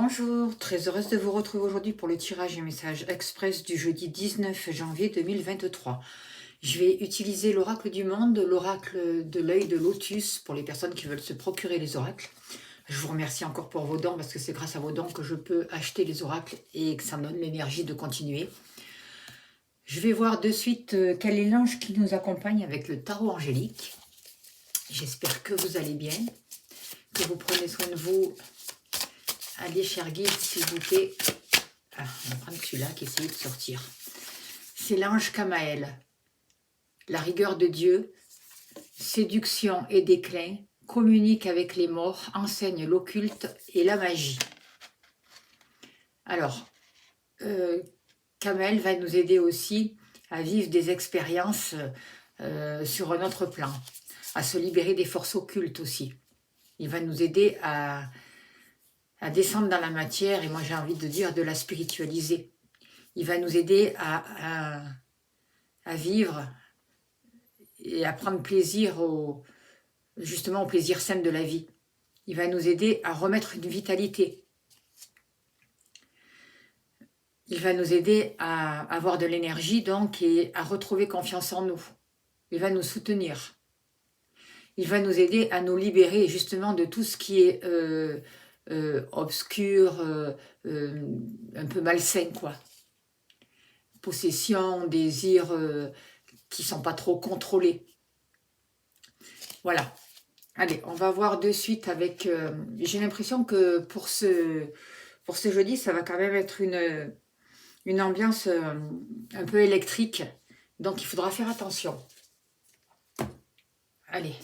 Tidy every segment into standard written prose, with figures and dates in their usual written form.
Bonjour, très heureuse de vous retrouver aujourd'hui pour le tirage et message express du jeudi 19 janvier 2023. Je vais utiliser l'oracle du monde, l'oracle de l'œil de lotus pour les personnes qui veulent se procurer les oracles. Je vous remercie encore pour vos dons parce que c'est grâce à vos dons que je peux acheter les oracles et que ça me donne l'énergie de continuer. Je vais voir de suite quel est l'ange qui nous accompagne avec le tarot angélique. J'espère que vous allez bien, que vous prenez soin de vous. Allez, cher guide, s'il vous plaît. Ah, on va prendre celui-là qui essaye de sortir. C'est l'ange Kamaël. La rigueur de Dieu, séduction et déclin, communique avec les morts, enseigne l'occulte et la magie. Alors, Kamaël va nous aider aussi à vivre des expériences sur un autre plan, à se libérer des forces occultes aussi. Il va nous aider à descendre dans la matière, et moi j'ai envie de dire de la spiritualiser. Il va nous aider à vivre et à prendre plaisir justement au plaisir sain de la vie. Il va nous aider à remettre une vitalité. Il va nous aider à avoir de l'énergie donc et à retrouver confiance en nous. Il va nous soutenir. Il va nous aider à nous libérer justement de tout ce qui est obscur, un peu malsain, quoi. Possession, désir qui ne sont pas trop contrôlés. Voilà. Allez, on va voir de suite avec... j'ai l'impression que pour ce jeudi, ça va quand même être une ambiance un peu électrique. Donc, il faudra faire attention. Allez.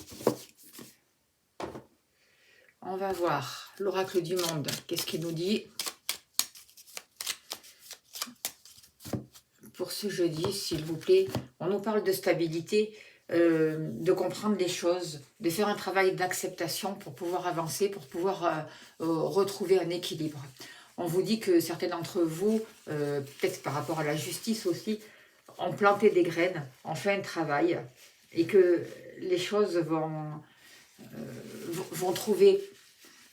On va voir l'oracle du monde. Qu'est-ce qu'il nous dit pour ce jeudi, s'il vous plaît? On nous parle de stabilité, de comprendre les choses, de faire un travail d'acceptation pour pouvoir avancer, pour pouvoir retrouver un équilibre. On vous dit que certains d'entre vous, peut-être par rapport à la justice aussi, ont planté des graines, ont fait un travail et que les choses vont trouver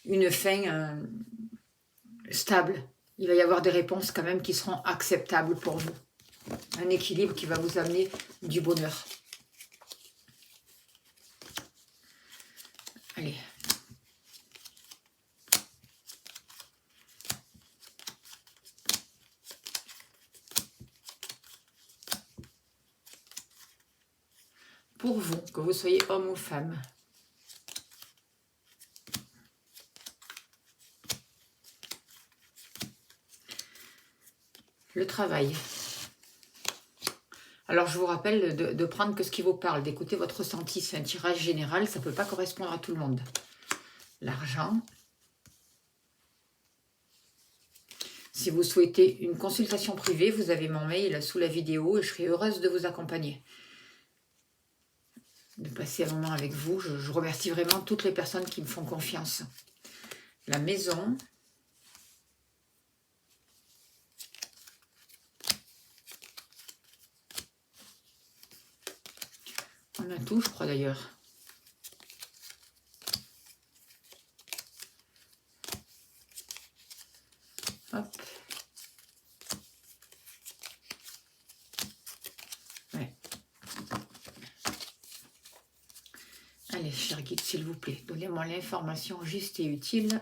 une fin stable. Il va y avoir des réponses quand même qui seront acceptables pour vous. Un équilibre qui va vous amener du bonheur. Allez. Pour vous, que vous soyez homme ou femme. Le travail. Alors, je vous rappelle de prendre que ce qui vous parle, d'écouter votre ressenti. C'est un tirage général, ça ne peut pas correspondre à tout le monde. L'argent. Si vous souhaitez une consultation privée, vous avez mon mail sous la vidéo et je serai heureuse de vous accompagner. De passer un moment avec vous. Je remercie vraiment toutes les personnes qui me font confiance. La maison. On a tout, je crois d'ailleurs. Hop. Ouais. Allez, cher guide, s'il vous plaît, donnez-moi l'information juste et utile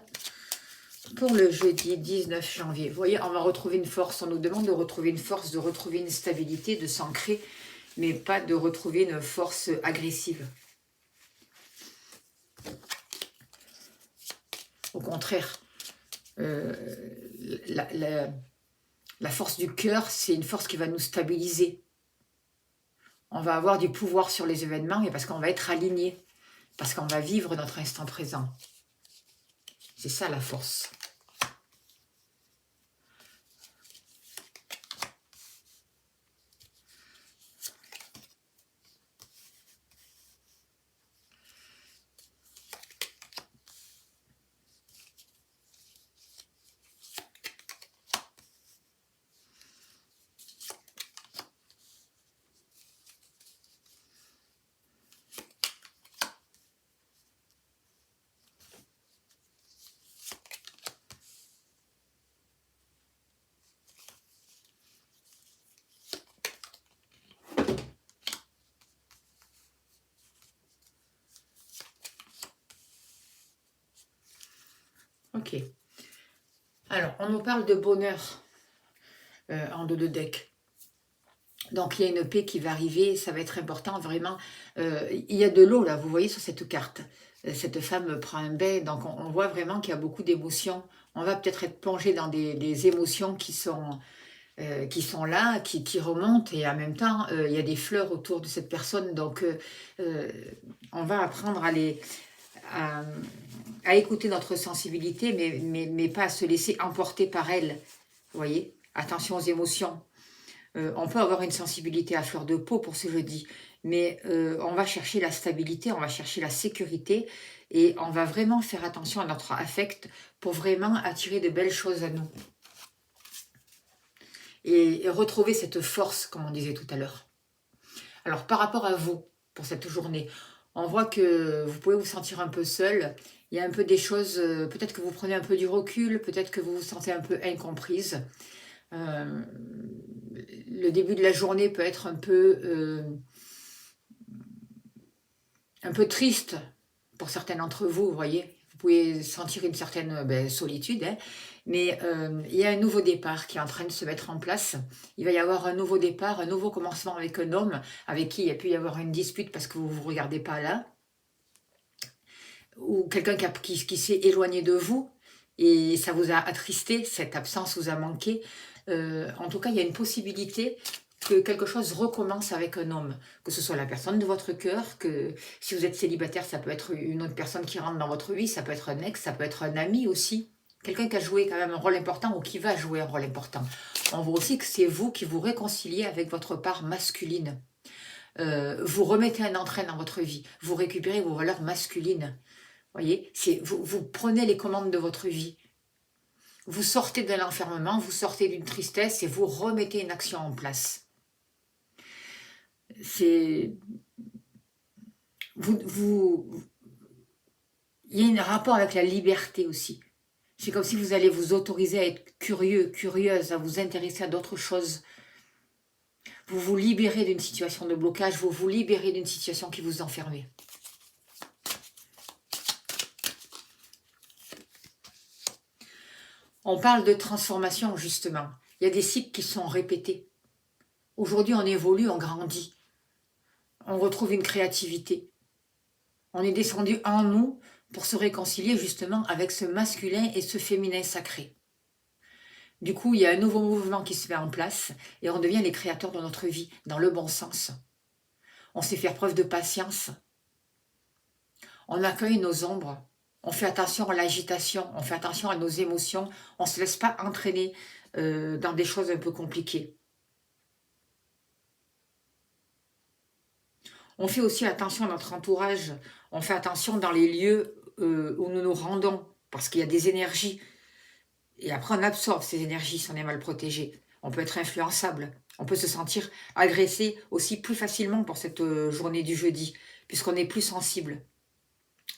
pour le jeudi 19 janvier. Vous voyez, on va retrouver une force. On nous demande de retrouver une force, de retrouver une stabilité, de s'ancrer, mais pas de retrouver une force agressive. Au contraire, la force du cœur, c'est une force qui va nous stabiliser. On va avoir du pouvoir sur les événements, mais parce qu'on va être aligné, parce qu'on va vivre notre instant présent. C'est ça la force. Ok. Alors, on nous parle de bonheur en dos de deck. Donc, il y a une paix qui va arriver, ça va être important, vraiment. Il y a de l'eau, là, vous voyez, sur cette carte. Cette femme prend un bain, donc on voit vraiment qu'il y a beaucoup d'émotions. On va peut-être être plongé dans des émotions qui sont là, qui remontent, et en même temps, il y a des fleurs autour de cette personne, donc euh, on va apprendre à, à écouter notre sensibilité, mais pas à se laisser emporter par elle, vous voyez. Attention aux émotions. On peut avoir une sensibilité à fleur de peau pour ce jeudi, mais on va chercher la stabilité, on va chercher la sécurité, et on va vraiment faire attention à notre affect pour vraiment attirer de belles choses à nous. Et retrouver cette force, comme on disait tout à l'heure. Alors, par rapport à vous, pour cette journée, on voit que vous pouvez vous sentir un peu seul. Il y a un peu des choses, peut-être que vous prenez un peu du recul, peut-être que vous vous sentez un peu incomprise. Euh, le début de la journée peut être un peu triste pour certains d'entre vous, vous voyez. Vous pouvez sentir une certaine solitude, hein, mais il y a un nouveau départ qui est en train de se mettre en place. Il va y avoir un nouveau départ, un nouveau commencement avec un homme avec qui il y a pu y avoir une dispute parce que vous ne vous regardez pas là, ou quelqu'un qui s'est éloigné de vous et ça vous a attristé, cette absence vous a manqué. En tout cas, il y a une possibilité que quelque chose recommence avec un homme, que ce soit la personne de votre cœur, que si vous êtes célibataire, ça peut être une autre personne qui rentre dans votre vie, ça peut être un ex, ça peut être un ami aussi, quelqu'un qui a joué quand même un rôle important ou qui va jouer un rôle important. On voit aussi que c'est vous qui vous réconciliez avec votre part masculine. Vous remettez un entrain dans votre vie, vous récupérez vos valeurs masculines. Voyez, vous prenez les commandes de votre vie. Vous sortez de l'enfermement, vous sortez d'une tristesse et vous remettez une action en place. Il y a un rapport avec la liberté aussi. C'est comme si vous allez vous autoriser à être curieux, curieuse, à vous intéresser à d'autres choses. Vous vous libérez d'une situation de blocage, vous vous libérez d'une situation qui vous enfermait. On parle de transformation, justement. Il y a des cycles qui sont répétés. Aujourd'hui, on évolue, on grandit. On retrouve une créativité. On est descendu en nous pour se réconcilier justement avec ce masculin et ce féminin sacré. Du coup, il y a un nouveau mouvement qui se met en place et on devient les créateurs de notre vie, dans le bon sens. On sait faire preuve de patience. On accueille nos ombres. On fait attention à l'agitation, on fait attention à nos émotions. On ne se laisse pas entraîner dans des choses un peu compliquées. On fait aussi attention à notre entourage. On fait attention dans les lieux où nous nous rendons, parce qu'il y a des énergies. Et après, on absorbe ces énergies si on est mal protégé. On peut être influençable. On peut se sentir agressé aussi plus facilement pour cette journée du jeudi, puisqu'on est plus sensible.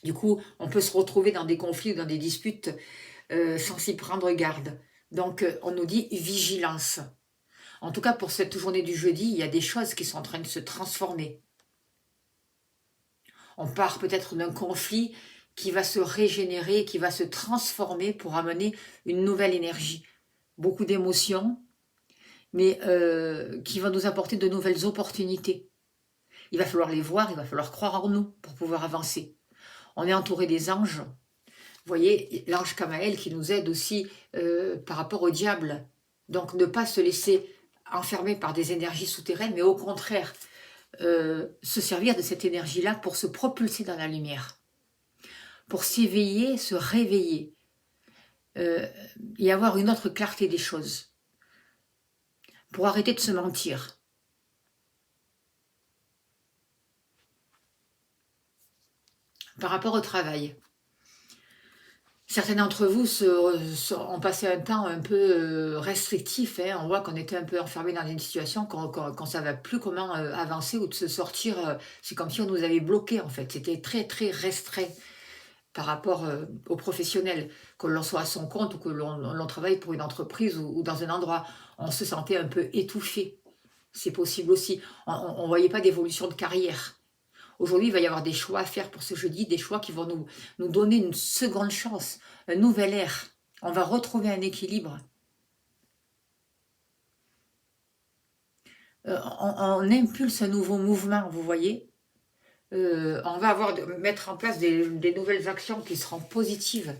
Du coup, on peut se retrouver dans des conflits ou dans des disputes sans s'y prendre garde. Donc, on nous dit vigilance. En tout cas, pour cette journée du jeudi, il y a des choses qui sont en train de se transformer. On part peut-être d'un conflit qui va se régénérer, qui va se transformer pour amener une nouvelle énergie. Beaucoup d'émotions, mais qui va nous apporter de nouvelles opportunités. Il va falloir les voir, il va falloir croire en nous pour pouvoir avancer. On est entouré des anges. Vous voyez, l'ange Kamaël qui nous aide aussi par rapport au diable. Donc ne pas se laisser enfermer par des énergies souterraines, mais au contraire, se servir de cette énergie-là pour se propulser dans la lumière, pour s'éveiller, se réveiller et avoir une autre clarté des choses, pour arrêter de se mentir. Par rapport au travail, certains d'entre vous ont passé un temps un peu restrictif. Hein. On voit qu'on était un peu enfermé dans une situation qu'on ne savait plus comment avancer ou de se sortir. C'est comme si on nous avait bloqués en fait. C'était très très restreint par rapport aux professionnels. Que l'on soit à son compte ou que l'on travaille pour une entreprise ou dans un endroit. On se sentait un peu étouffé. C'est possible aussi. On ne voyait pas d'évolution de carrière. Aujourd'hui, il va y avoir des choix à faire pour ce jeudi, des choix qui vont nous donner une seconde chance, un nouvel air. On va retrouver un équilibre. On impulse un nouveau mouvement, vous voyez. On va mettre en place des nouvelles actions qui seront positives,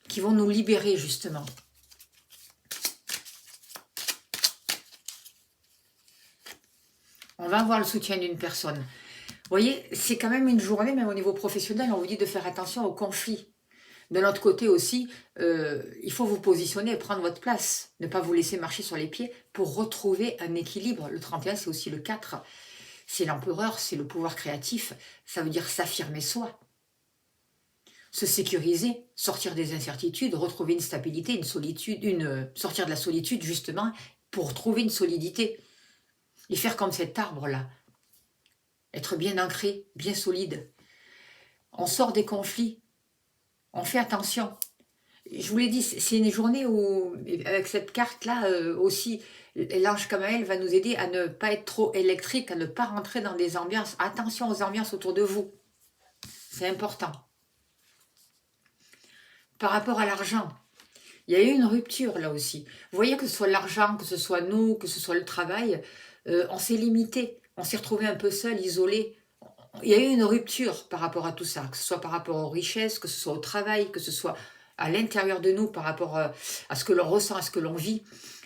qui vont nous libérer justement. On va avoir le soutien d'une personne. Vous voyez, c'est quand même une journée, même au niveau professionnel, on vous dit de faire attention aux conflits. De l'autre côté aussi, il faut vous positionner et prendre votre place. Ne pas vous laisser marcher sur les pieds pour retrouver un équilibre. Le 31, c'est aussi le 4. C'est l'empereur, c'est le pouvoir créatif. Ça veut dire s'affirmer soi. Se sécuriser, sortir des incertitudes, retrouver une stabilité, une solitude, sortir de la solitude justement pour trouver une solidité. Et faire comme cet arbre-là. Être bien ancré, bien solide. On sort des conflits. On fait attention. Je vous l'ai dit, c'est une journée où, avec cette carte-là aussi, l'ange Kamaël va nous aider à ne pas être trop électrique, à ne pas rentrer dans des ambiances. Attention aux ambiances autour de vous. C'est important. Par rapport à l'argent, il y a eu une rupture là aussi. Vous voyez que ce soit l'argent, que ce soit nous, que ce soit le travail, on s'est limité. On s'est retrouvé un peu seul, isolé. Il y a eu une rupture par rapport à tout ça, que ce soit par rapport aux richesses, que ce soit au travail, que ce soit à l'intérieur de nous par rapport à ce que l'on ressent, à ce que l'on vit.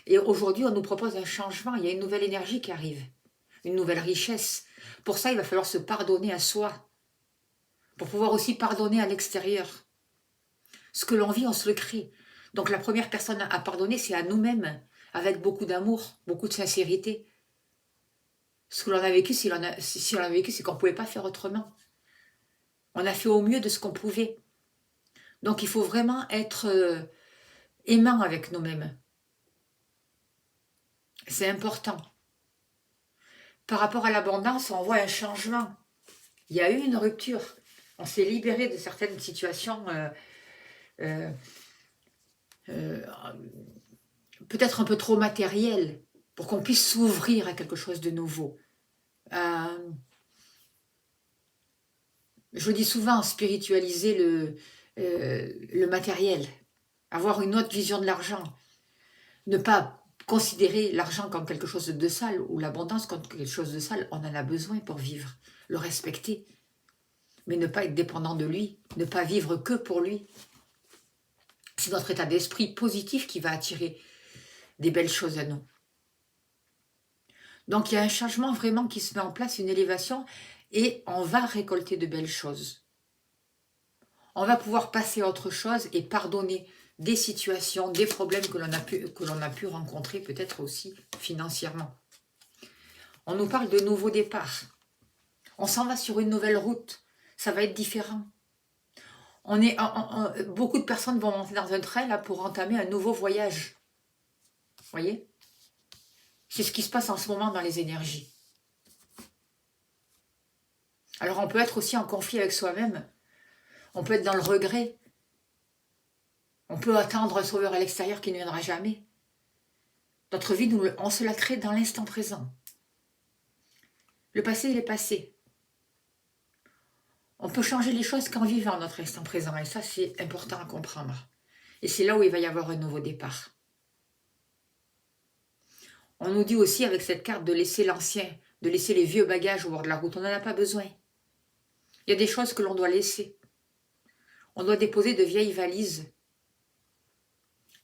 Et aujourd'hui, on nous propose un changement, il y a une nouvelle énergie qui arrive, une nouvelle richesse. Pour ça, il va falloir se pardonner à soi, pour pouvoir aussi pardonner à l'extérieur. Ce que l'on vit, on se le crée. Donc la première personne à pardonner, c'est à nous-mêmes, avec beaucoup d'amour, beaucoup de sincérité. Ce que l'on a vécu, si l'on a vécu, c'est qu'on ne pouvait pas faire autrement. On a fait au mieux de ce qu'on pouvait. Donc il faut vraiment être aimant avec nous-mêmes. C'est important. Par rapport à l'abondance, on voit un changement. Il y a eu une rupture. On s'est libéré de certaines situations peut-être un peu trop matérielles pour qu'on puisse s'ouvrir à quelque chose de nouveau. Je dis souvent, spiritualiser le matériel, avoir une autre vision de l'argent, ne pas considérer l'argent comme quelque chose de sale ou l'abondance comme quelque chose de sale. On en a besoin pour vivre, le respecter, mais ne pas être dépendant de lui, ne pas vivre que pour lui. C'est notre état d'esprit positif qui va attirer des belles choses à nous. Donc il y a un changement vraiment qui se met en place, une élévation, et on va récolter de belles choses. On va pouvoir passer à autre chose et pardonner des situations, des problèmes que l'on a pu rencontrer, peut-être aussi financièrement. On nous parle de nouveaux départs. On s'en va sur une nouvelle route. Ça va être différent. Beaucoup de personnes vont monter dans un train là, pour entamer un nouveau voyage. Vous voyez ? C'est ce qui se passe en ce moment dans les énergies. Alors on peut être aussi en conflit avec soi-même. On peut être dans le regret. On peut attendre un sauveur à l'extérieur qui ne viendra jamais. Notre vie, on se la crée dans l'instant présent. Le passé, il est passé. On peut changer les choses qu'en vivant notre instant présent. Et ça, c'est important à comprendre. Et c'est là où il va y avoir un nouveau départ. On nous dit aussi avec cette carte de laisser l'ancien, de laisser les vieux bagages au bord de la route. On n'en a pas besoin. Il y a des choses que l'on doit laisser. On doit déposer de vieilles valises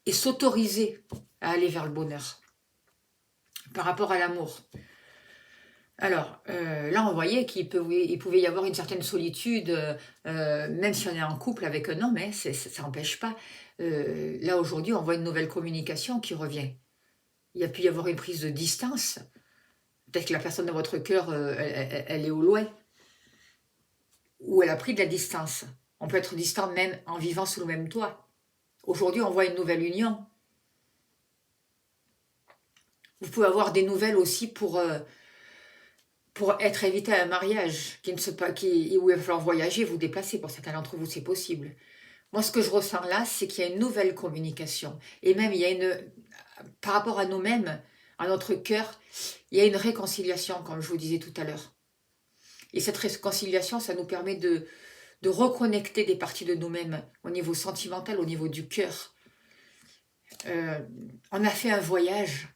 et s'autoriser à aller vers le bonheur. Par rapport à l'amour. Alors, là, on voyait qu'il pouvait y avoir une certaine solitude, même si on est en couple avec un homme, hein, ça n'empêche pas. Là, aujourd'hui, on voit une nouvelle communication qui revient. Il y a pu y avoir une prise de distance. Peut-être que la personne de votre cœur, elle est au loin. Ou elle a pris de la distance. On peut être distant même en vivant sous le même toit. Aujourd'hui, on voit une nouvelle union. Vous pouvez avoir des nouvelles aussi pour être invité à un mariage où il va falloir voyager, vous déplacer. Pour certains d'entre vous, c'est possible. Moi, ce que je ressens là, c'est qu'il y a une nouvelle communication. Et même, par rapport à nous-mêmes, à notre cœur, il y a une réconciliation, comme je vous disais tout à l'heure. Et cette réconciliation, ça nous permet de reconnecter des parties de nous-mêmes au niveau sentimental, au niveau du cœur. On a fait un voyage,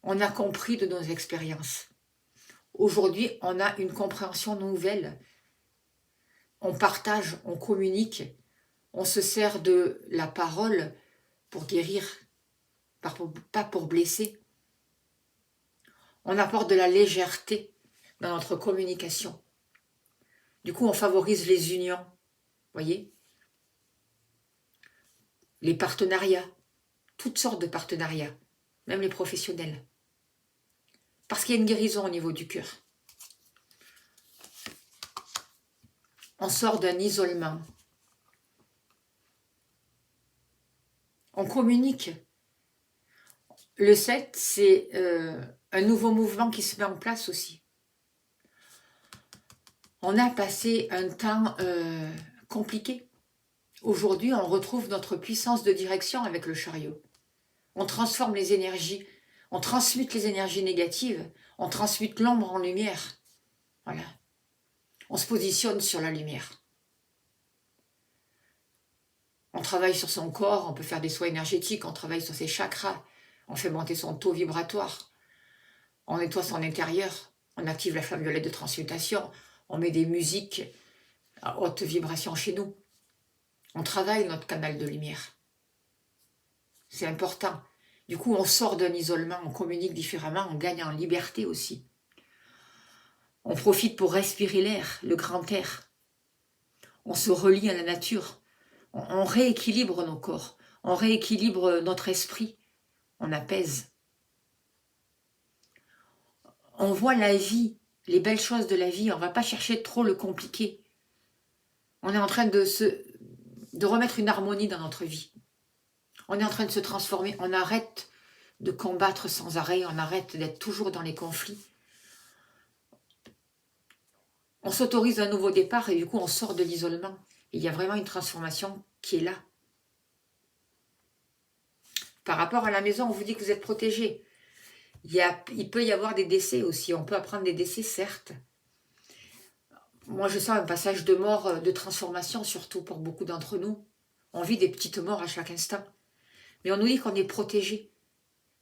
on a compris de nos expériences. Aujourd'hui, on a une compréhension nouvelle. On partage, on communique, on se sert de la parole pour guérir, pas pour blesser. On apporte de la légèreté dans notre communication. Du coup, on favorise les unions, voyez, les partenariats, toutes sortes de partenariats, même les professionnels. Parce qu'il y a une guérison au niveau du cœur. On sort d'un isolement. On communique. Le 7, c'est un nouveau mouvement qui se met en place aussi. On a passé un temps compliqué. Aujourd'hui, on retrouve notre puissance de direction avec le chariot. On transforme les énergies, on transmute les énergies négatives, on transmute l'ombre en lumière. Voilà. On se positionne sur la lumière. On travaille sur son corps, on peut faire des soins énergétiques, on travaille sur ses chakras, on fait monter son taux vibratoire, on nettoie son intérieur, on active la flamme violette de transmutation, on met des musiques à haute vibration chez nous. On travaille notre canal de lumière. C'est important. Du coup, on sort d'un isolement, on communique différemment, on gagne en liberté aussi. On profite pour respirer l'air, le grand air. On se relie à la nature. On rééquilibre nos corps. On rééquilibre notre esprit. On apaise. On voit la vie, les belles choses de la vie. On ne va pas chercher trop le compliqué. On est en train de remettre une harmonie dans notre vie. On est en train de se transformer. On arrête de combattre sans arrêt. On arrête d'être toujours dans les conflits. On s'autorise un nouveau départ et du coup on sort de l'isolement. Il y a vraiment une transformation qui est là. Par rapport à la maison, on vous dit que vous êtes protégé. Il peut y avoir des décès aussi. On peut apprendre des décès, certes. Moi, je sens un passage de mort, de transformation, surtout pour beaucoup d'entre nous. On vit des petites morts à chaque instant. Mais on nous dit qu'on est protégé,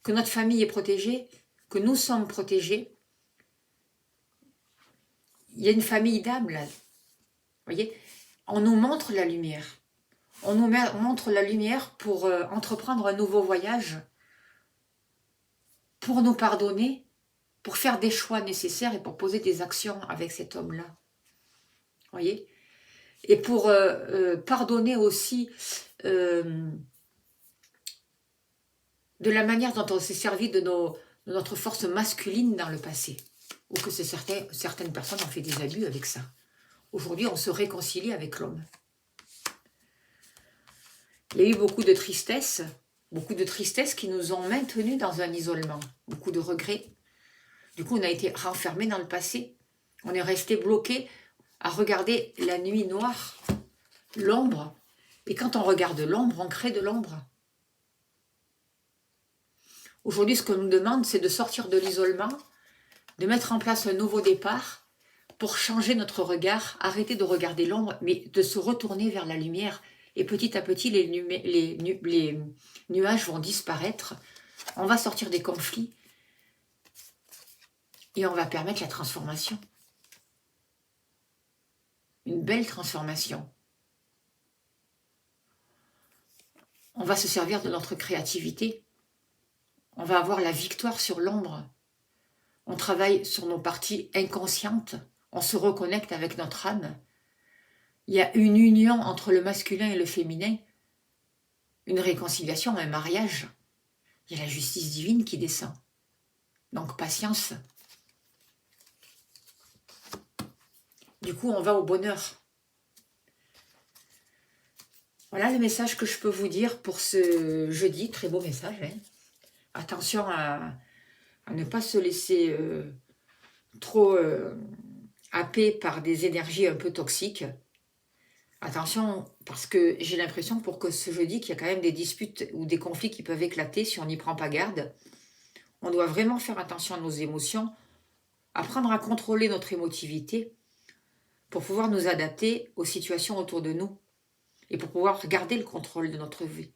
que notre famille est protégée, que nous sommes protégés. Il y a une famille d'âmes, là. Vous voyez, on nous montre la lumière. On nous montre la lumière pour entreprendre un nouveau voyage, pour nous pardonner, pour faire des choix nécessaires et pour poser des actions avec cet homme-là. Vous voyez? Et pour pardonner aussi de la manière dont on s'est servi de notre force masculine dans le passé. Ou que certaines personnes ont fait des abus avec ça. Aujourd'hui, on se réconcilie avec l'homme. Il y a eu beaucoup de tristesse qui nous ont maintenus dans un isolement, beaucoup de regrets. Du coup, on a été renfermés dans le passé. On est resté bloqué à regarder la nuit noire, l'ombre. Et quand on regarde l'ombre, on crée de l'ombre. Aujourd'hui, ce qu'on nous demande, c'est de sortir de l'isolement, de mettre en place un nouveau départ pour changer notre regard, arrêter de regarder l'ombre, mais de se retourner vers la lumière. Et petit à petit, les nuages vont disparaître. On va sortir des conflits et on va permettre la transformation. Une belle transformation. On va se servir de notre créativité. On va avoir la victoire sur l'ombre. On travaille sur nos parties inconscientes. On se reconnecte avec notre âme. Il y a une union entre le masculin et le féminin. Une réconciliation, un mariage. Il y a la justice divine qui descend. Donc, patience. Du coup, on va au bonheur. Voilà le message que je peux vous dire pour ce jeudi. Très beau message. Hein. Attention à ne pas se laisser trop happer par des énergies un peu toxiques. Attention, parce que j'ai l'impression pour que ce jeudi, qu'il y a quand même des disputes ou des conflits qui peuvent éclater si on n'y prend pas garde. On doit vraiment faire attention à nos émotions, apprendre à contrôler notre émotivité pour pouvoir nous adapter aux situations autour de nous et pour pouvoir garder le contrôle de notre vie.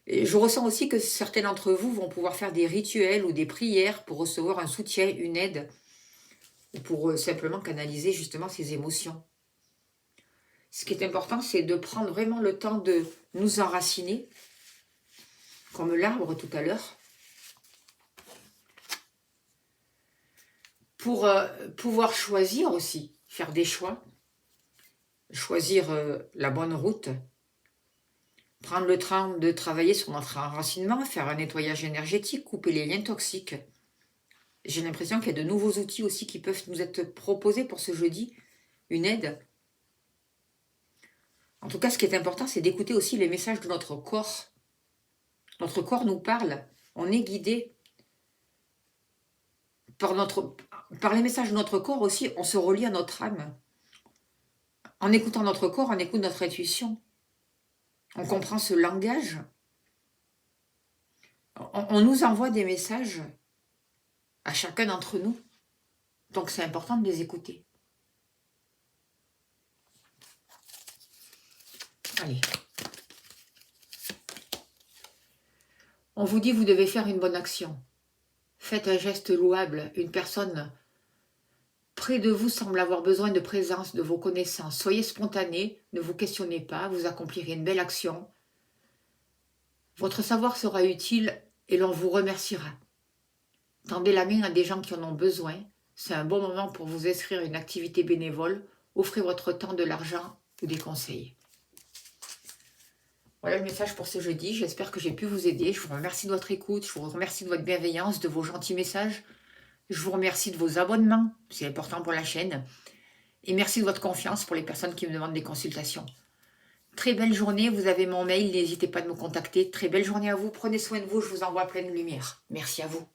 Et je ressens aussi que certains d'entre vous vont pouvoir faire des rituels ou des prières pour recevoir un soutien, une aide, ou pour simplement canaliser justement ces émotions. Ce qui est important, c'est de prendre vraiment le temps de nous enraciner, comme l'arbre tout à l'heure, pour pouvoir choisir aussi, faire des choix, choisir la bonne route, prendre le temps de travailler sur notre enracinement, faire un nettoyage énergétique, couper les liens toxiques. J'ai l'impression qu'il y a de nouveaux outils aussi qui peuvent nous être proposés pour ce jeudi, une aide. En tout cas, ce qui est important, c'est d'écouter aussi les messages de notre corps. Notre corps nous parle, on est guidé par les messages de notre corps aussi, on se relie à notre âme. En écoutant notre corps, on écoute notre intuition. On comprend ce langage. On nous envoie des messages à chacun d'entre nous. Donc c'est important de les écouter. Allez. On vous dit, vous devez faire une bonne action. Faites un geste louable. Une personne près de vous semble avoir besoin de présence, de vos connaissances. Soyez spontané, ne vous questionnez pas, vous accomplirez une belle action. Votre savoir sera utile et l'on vous remerciera. Tendez la main à des gens qui en ont besoin. C'est un bon moment pour vous inscrire à une activité bénévole. Offrez votre temps, de l'argent ou des conseils. Voilà le message pour ce jeudi. J'espère que j'ai pu vous aider. Je vous remercie de votre écoute. Je vous remercie de votre bienveillance, de vos gentils messages. Je vous remercie de vos abonnements. C'est important pour la chaîne. Et merci de votre confiance pour les personnes qui me demandent des consultations. Très belle journée. Vous avez mon mail. N'hésitez pas à me contacter. Très belle journée à vous. Prenez soin de vous. Je vous envoie pleine lumière. Merci à vous.